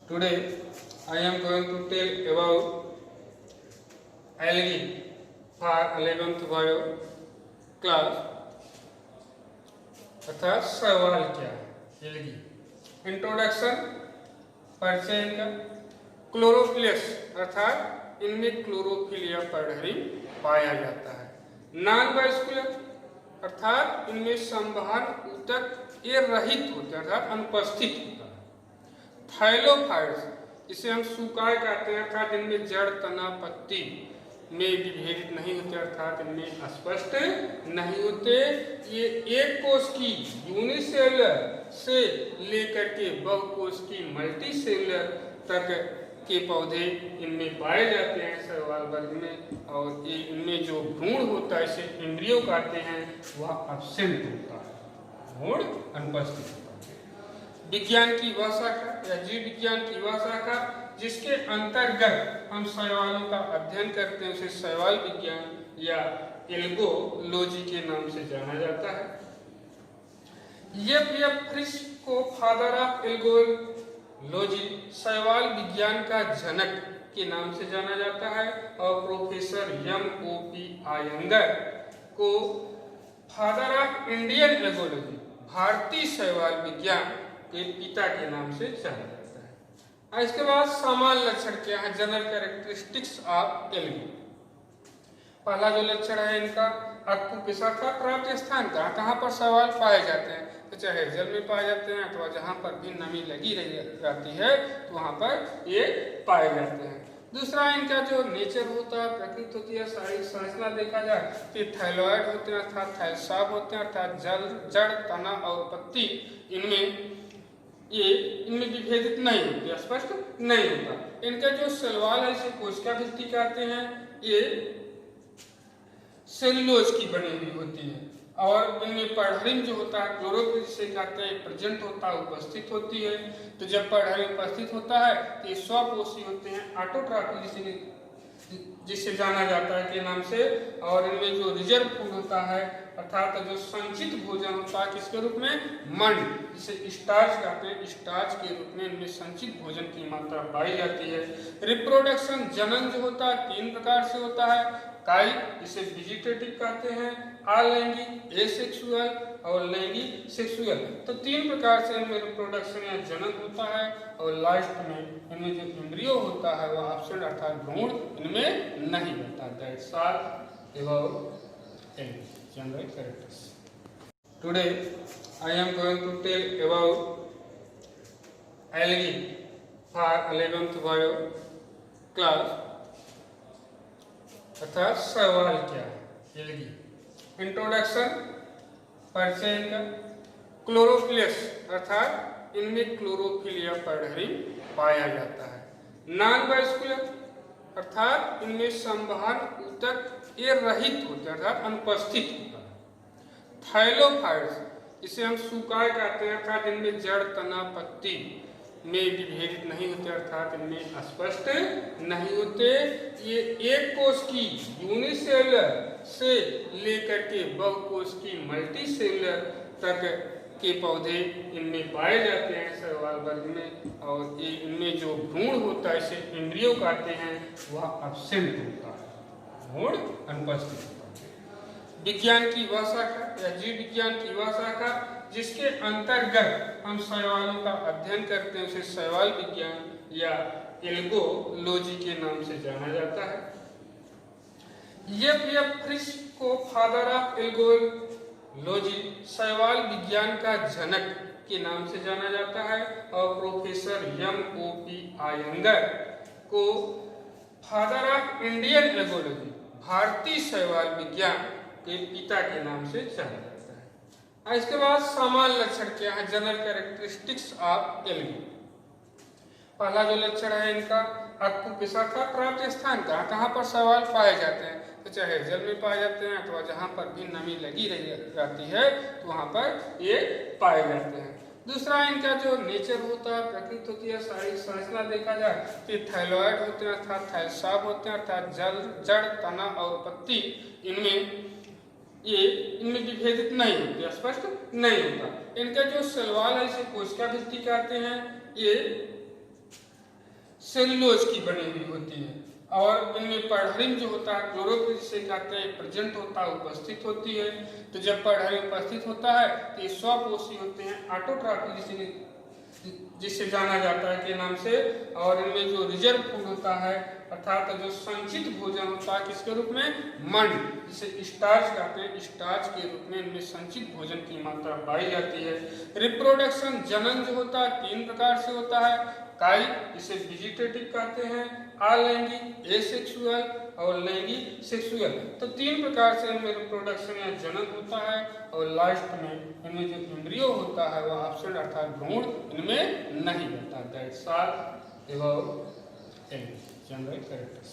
Today I am going to tell about algae for 11th bio class अर्थात सवाल क्या है एलगी। इंट्रोडक्शन परिचय इनका। क्लोरोफिलस अर्थात इनमें क्लोरोफिल या पर्णहरिम पाया जाता है। नॉन वास्कुलर अर्थात इनमें संवहन ऊतक ये रहित होते हैं अर्थात अनुपस्थित होता है। थाइलोफाइट्स इसे हम सुकाय कहते हैं अर्थात इनमें जड़ तना पत्ती में विभेदित नहीं होते अर्थात इनमें स्पष्ट नहीं होते। ये एक कोश की यूनिसेलुलर से लेकर के बहुकोश की मल्टीसेलुलर तक के पौधे इनमें पाए जाते हैं शैवाल वर्ग में। और ये इनमें जो भ्रूण होता है इसे एम्ब्रियो कहते हैं, वह एब्सेंट होता है, भ्रूण अनुपस्थित होता है। विज्ञान की वह शाखा या जीव विज्ञान की वह शाखा जिसके अंतर्गत हम शैवालों का अध्ययन करते हैं उसे शैवाल विज्ञान या एल्गोलॉजी के नाम से जाना जाता है। एफ फ्रिश को फादर ऑफ एल्गोलॉजी शैवाल विज्ञान का जनक के नाम से जाना जाता है और प्रोफेसर M.O.P. आयंगर को फादर ऑफ इंडियन एल्गोलॉजी भारतीय शैवाल विज्ञान के पिता के नाम से जाना जाता है। इसके बाद सामान्य लक्षण क्या है, जनरल कैरेक्टरिस्टिक्स ऑफ एल्गी। पहला जो लक्षण है इनका अक्कू के शाखा प्राप्त स्थान का, कहाँ पर शैवाल पाए जाते हैं तो चाहे जल में पाए जाते हैं अथवा जहाँ पर भी नमी लगी रहती है तो वहाँ पर ये पाए जाते हैं। दूसरा इनका जो नेचर होता है प्रकृति होती है शारीरिक संरचना देखा जाए तो थैलॉइड होते हैं अर्थात थैलसाब होते हैं अर्थात जड़ तना और पत्ती इनमें विभेदित नहीं होते, स्पष्ट नहीं होता। इनका जो सलवाल है इसे कोशिका भित्ति कहते हैं, ये सेलुलोज की बनी हुई होती है। और इनमें पर्णहरिम जो होता है क्लोरोफिल जिसे कहते हैं प्रेजेंट होता है, उपस्थित होती है। तो जब पर्णहरिम उपस्थित होता है तो ये स्वपोषी होते हैं, ऑटोट्रॉफी जिसे जाना जाता है के नाम से। और इनमें जो रिजर्व फूड होता है अर्थात जो संचित भोजन होता है किसके रूप में, मंड जिसे स्टार्च कहते हैं, स्टार्च के रूप में इनमें संचित भोजन की मात्रा पाई जाती है। रिप्रोडक्शन जनन जो होता है 3 प्रकार से होता है, काई जिसे वेजिटेटिव कहते हैं, अलैंगिक एसेक्सुअल और लैंगिक सेक्सुअल। तो 3 प्रकार से इनमें रिप्रोडक्शन या जनन होता है। और लास्ट में इनमें जो एम्ब्रियो होता है वह एब्सेंट अर्थात भ्रूण इनमें नहीं होता। That's all about algae general characters. Today I am going to tell about algae for 11th bio class अर्थात सवाल क्या है एल्गी। इंट्रोडक्शन परिचय इनका। क्लोरोफिलस अर्थात इनमें क्लोरोफिल या पर्णहरिम पाया जाता है। नॉन वास्कुलर अर्थात इनमें संवहन ऊतक ये रहित होते हैं अर्थात अनुपस्थित होता है। थाइलोफाइट्स इसे हम सुकाय कहते हैं अर्थात इनमें जड़ तना पत्ती में विभेदित नहीं होते अर्थात इनमें स्पष्ट नहीं होते। ये एक कोश की यूनिसेलुलर से लेकर के बहुकोश की मल्टीसेलुलर तक के पौधे इनमें पाए जाते हैं शैवाल वर्ग में। और ये इनमें जो भ्रूण होता है इसे एम्ब्रियो कहते हैं, वह एब्सेंट होता है, भ्रूण अनुपस्थित होता है। विज्ञान की वह शाखा या जीव विज्ञान की वह शाखा जिसके अंतर्गत हम शैवालों का अध्ययन करते हैं उसे शैवाल विज्ञान या एल्गोलॉजी के नाम से जाना जाता है। एफ फ्रिश को फादर ऑफ एल्गोलॉजी शैवाल विज्ञान का जनक के नाम से जाना जाता है और प्रोफेसर M.O.P. आयंगर को फादर ऑफ इंडियन एल्गोलॉजी भारतीय शैवाल विज्ञान के पिता के नाम से जाना जाता है। इसके बाद सामान्य लक्षण क्या है, जनरल कैरेक्टरिस्टिक्स ऑफ एल्गी। पहला जो लक्षण है इनका अक्कू के शाखा प्राप्त स्थान का, कहाँ पर शैवाल पाए जाते हैं तो चाहे जल में पाए जाते हैं अथवा जहाँ पर भी नमी लगी रहती है तो वहाँ पर ये पाए जाते हैं। दूसरा इनका जो नेचर होता है प्रकृति होती है शारीरिक संरचना देखा जाए तो थैलॉइड होते हैं अर्थात थैलसाब होते हैं अर्थात जड़ तना और पत्ती इनमें विभेदित नहीं होते, स्पष्ट नहीं होता। इनका जो सलवाल है इसे कोशिका भित्ति कहते हैं, ये सेलुलोज की बनी हुई होती है और इनमें पर्णहरिम जो होता है क्लोरोफिल जिसे कहते हैं प्रेजेंट होता है, उपस्थित होती है। तो जब पर्णहरिम उपस्थित होता है तो ये स्वपोषी होते हैं, ऑटोट्रॉफी जिससे जाना जाता है के नाम से। और इनमें जो रिजर्व फूड होता है अर्थात जो संचित भोजन होता है किसके रूप में, मंड जिसे स्टार्च कहते हैं, स्टार्च के रूप में इनमें संचित भोजन की मात्रा पाई जाती है। रिप्रोडक्शन जनन जो होता है 3 प्रकार से होता है, काई जिसे वेजिटेटिव कहते हैं, अलैंगिक एसेक्सुअल और लैंगिक सेक्सुअल। तो 3 प्रकार से इनमें रिप्रोडक्शन या जनन होता है और लास्ट में इनमें जो एम्ब्रियो होता है वह एब्सेंट अर्थात भ्रूण इनमें नहीं होता। That's all about general characters.